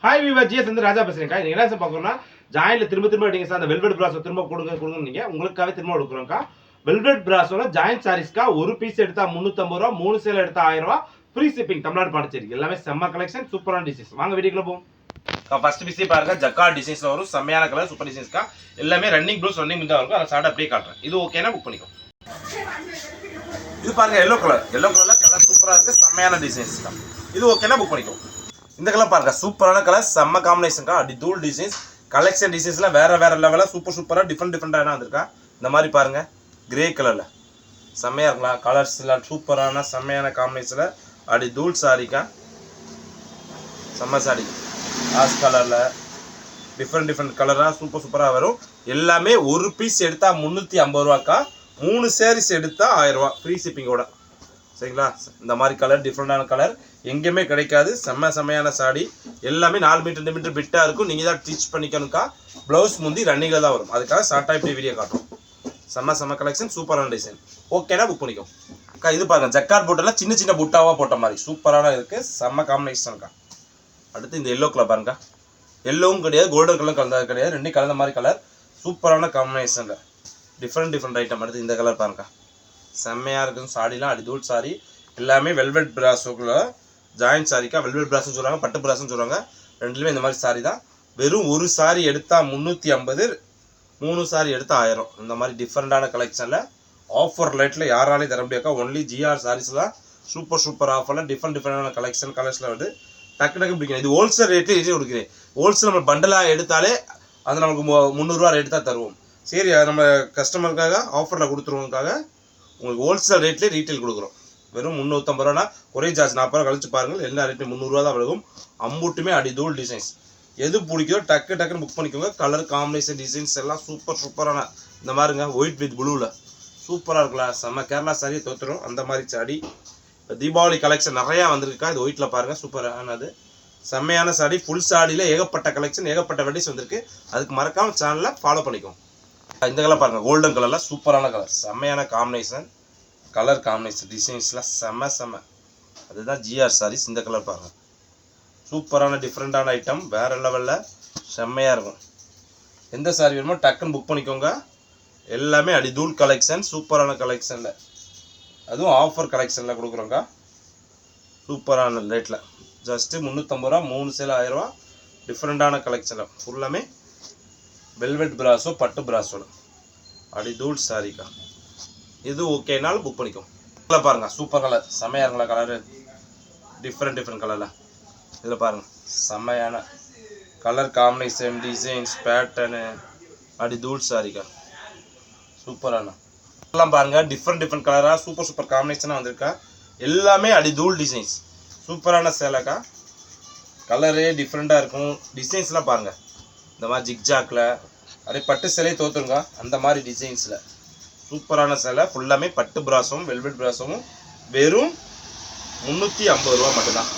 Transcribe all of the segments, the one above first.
Hi viewer GS வந்து ராஜா பேசுறேன்க்கா. நீங்க என்ன பார்க்கணும்னா ஜாயின்ல திரும்ப அடிங்க சார். அந்த வெல்வெட் பிராஸோ திரும்ப கொடுங்க நீங்க உங்களுக்காகவே திரும்ப கொடுக்குறோம்க்கா. வெல்வெட் பிராஸோல ஜாயின் சாரீஸ்க்கா ஒரு பீஸ் எடுத்தா 350 ரூபா, 3 சேல் எடுத்தா 1000 ரூபா, ஃப்ரீ ஷிப்பிங் தமிழ்நாடு பாண்டிச்சேரி. எல்லாமே செம்ம கலெக்ஷன், சூப்பரான டிசைன்ஸ். வாங்க வீடியோக்குள்ள போவோம். ஃபர்ஸ்ட் பீஸே பாருங்க, ஜக்கார்ட் டிசைன்ஸ்ல வரும், செம்மையான கலர், சூப்பர் டிசைன்ஸ்க்கா. எல்லாமே ரன்னிங் ப்ளவுஸ் ரன்னிங் தான் இருக்கும். அதை சார்ட் அப்படியே காட்டுறேன். இது ஓகேனா புக் பண்ணிக்கோ. இது பாருங்க, எல்லோ கலர்ல கலர் சூப்பரா இருக்கு, செம்மையான டிசைன்ஸ்க்கா. இது ஓகேனா புக் பண்ணிக்கோ. இந்த கலர் பாருங்க, சூப்பரான கலர், செம்ம காம்பினேஷன்க்கா. அடி தூள் டிசைன்ஸ், கலெக்ஷன் டிசைன்ஸ்லாம் வேற லெவலா சூப்பரா டிஃப்ரெண்டான வந்திருக்கா. இந்த மாதிரி பாருங்க, கிரே கலர்ல செம்மையா இருக்கலாம். கலர்ஸ் எல்லாம் சூப்பரான செம்மையான காம்பினேஷன்ல அடி தூள் சாரிக்கா. செம்ம சாரி, ஆஸ் கலர்ல டிஃப்ரெண்ட் கலரா சூப்பரா வரும். எல்லாமே ஒரு பீஸ் எடுத்தா 350 ரூபாக்கா, 3 சாரீஸ் எடுத்தா 1000 ரூபா, ஃப்ரீ ஷிப்பிங்கோட. சரிங்களா? இந்த மாதிரி கலர் டிஃப்ரெண்டான கலர் எங்கேயுமே கிடைக்காது. செம்மையான சாடி. எல்லாமே 4 மீட்டர் 2 மீட்டர் பிட்டாக இருக்கும். நீங்கள் தான் ஸ்டிச் பண்ணிக்கணுக்கா. ப்ளவுஸ் முந்தி ரன்னிங்கில் தான் வரும். அதுக்காக ஷார்ட்டாக இப்படி வீடியோ காட்டும். செம்ம கலெக்ஷன், சூப்பரான டிசைன். ஓகேனா புக் பண்ணிக்கோ அக்கா. இது பாருங்க, ஜக்கார்ட் போட்டெல்லாம் சின்ன புட்டாவாக போட்ட மாதிரி சூப்பரான இருக்குது. செம்ம காம்பினேஷன்க்கா. அடுத்து இந்த எல்லோ கலர் பாருங்க, எல்லோவும் கிடையாது, கோல்டன் கலர் கலந்தது கிடையாது, ரெண்டும் கலந்த மாதிரி கலர். சூப்பரான காம்பினேஷனில் டிஃப்ரெண்ட் ஐட்டம். அடுத்து இந்த கலர் பாருங்க, செம்மையாக இருக்கும். சாடிலாம் அடிதூள் சாரி. எல்லாமே வெல்வெட் பிராஸோக்குள்ள ஜாயின் சாரிக்கா. வெல்வெட் பிராஸ்ன்னு சொல்கிறாங்க, பட்டு பிராஸ்ன்னு சொல்கிறாங்க. ரெண்டுலேயுமே இந்த மாதிரி சாரி தான். வெறும் ஒரு சாரி எடுத்தால் 350, 3 சாரி எடுத்தால் 1000. இந்த மாதிரி டிஃப்ரெண்டான கலெக்ஷனில் ஆஃபர் ரேட்டில் யாராலையும் தர முடியாக்கா. ஒன்லி ஜிஆர் சாரீஸ் தான். சூப்பர் ஆஃபரில் டிஃப்ரெண்டான கலெக்ஷனில் வந்து டக்கு பிடிக்கணும். இது ஹோல்சேல் ரேட்லேயே ரேட்டே கொடுக்குறேன். ஹோல்சேல் நம்ம பண்டலாக எடுத்தாலே அது நமக்கு 300 ரூபா ரேட்டு தான் தருவோம். சரி, நம்ம கஸ்டமருக்காக ஆஃபரில் கொடுத்துருவோங்காக உங்களுக்கு ஹோல்சேல் ரேட்லேயே ரீட்டைல் கொடுக்குறோம். வெறும் 350 ரூபானா ஒரே சார்ஜ் 40 ரூபா கழிச்சு பாருங்கள். எல்லா ரேட்லையும் 300 ரூபா தான் விலகும். அம்புட்டுமே அடி தூள் டிசைன்ஸ். எது பிடிக்கோ டக்குன்னு புக் பண்ணிக்கோங்க. கலர் காம்பினேஷன் டிசைன்ஸ் எல்லாம் சூப்பரான. இந்த மாதிரிங்க, ஒயிட் வித் ப்ளூவில் சூப்பராக இருக்கலாம். செம்ம கேரளா சாரியை தோற்றுரும் அந்த மாதிரி சாடி. இப்போ தீபாவளி கலெக்ஷன் நிறையா வந்திருக்கா. இது ஒயிட்டில் பாருங்கள், சூப்பரானது செம்மையான சாடி. ஃபுல் சாடியில் ஏகப்பட்ட கலெக்ஷன், ஏகப்பட்ட வெரைட்டிஸ் வந்திருக்கு. அதுக்கு மறக்காமல் சேனலில் ஃபாலோ பண்ணிக்கோங்க. இந்த கலர் பாருங்கள், கோல்டன் கலரில் சூப்பரான கலர், செம்மையான காம்பினேஷன். கலர் காம்பினேஷன் டிசைன்ஸ்லாம் செம்ம. அதுதான் ஜிஆர் சாரீஸ். இந்த கலர் பாருங்கள், சூப்பரான டிஃப்ரெண்டான ஐட்டம், வேறு லெவலில் செம்மையாக இருக்கும். எந்த சாரி வேணுமோ டக்குன்னு புக் பண்ணிக்கோங்க. எல்லாமே அடிதூள் கலெக்ஷன், சூப்பரான கலெக்ஷனில், அதுவும் ஆஃபர் கலெக்ஷனில் கொடுக்குறோங்க. சூப்பரான ரேட்டில் ஜஸ்ட்டு 350 ரூபா, 3 சேல் 1000 ரூபா. டிஃப்ரெண்டான கலெக்ஷனில் ஃபுல்லாமே வெல்வெட் பிராஸோ, பட்டு பிராஸோட அடிதூள் சாரிக்கா. இது ஓகேனாலும் புக் பண்ணிக்கோ. இதில் பாருங்கள், சூப்பர் கலர், செம்மையாக இருக்குங்களா கலரு. டிஃப்ரெண்ட் கலரில் இதில் பாருங்கள், செம்மையான கலர் காம்பினேஷன், டிசைன்ஸ், பேட்டர்னு, அடி தூள் சாரிக்கா. சூப்பரான எல்லாம் பாருங்கள், டிஃப்ரெண்ட் கலராக சூப்பர் காம்பினேஷனாக வந்திருக்கா. எல்லாமே அடி தூள் டிசைன்ஸ், சூப்பரான சேலைக்கா. கலரே டிஃப்ரெண்ட்டாக இருக்கும். டிசைன்ஸ்லாம் பாருங்கள், இந்த மாதிரி ஜிக்ஜாக்கில் அப்படியே பட்டு சேலையை தோற்றுங்க. அந்த மாதிரி டிசைன்ஸில் சூப்பரான சேலை. ஃபுல்லாமே பட்டு பிராஸும் வெல்வெட் பிராஸும். வெறும் 350 ரூபா மட்டும்தான்.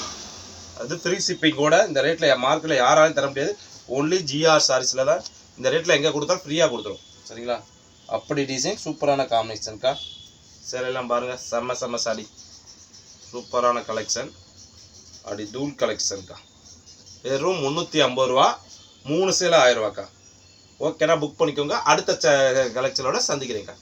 அது ஃப்ரீ ஷிப்பிங்கோட. இந்த ரேட்டில் மார்க்கெட்டில் யாராலும் தர முடியாது. ஓன்லி ஜிஆர் சாரீஸில் தான் இந்த ரேட்டில் எங்கே கொடுத்தாலும் ஃப்ரீயாக கொடுத்துரும். சரிங்களா? அப்படி டிசைன், சூப்பரான காம்பினேஷன்க்கா. சேலையெல்லாம் பாருங்கள், செம்ம சாடி. சூப்பரான கலெக்ஷன், அப்படி தூள் கலெக்ஷன்க்கா. வெறும் 350 ரூபா, 3 சேலை 1000 ரூபாக்கா. ஓகேனா புக் பண்ணிக்கோங்க. அடுத்த கலெக்ஷனோட சந்திக்கிறேங்க்கா.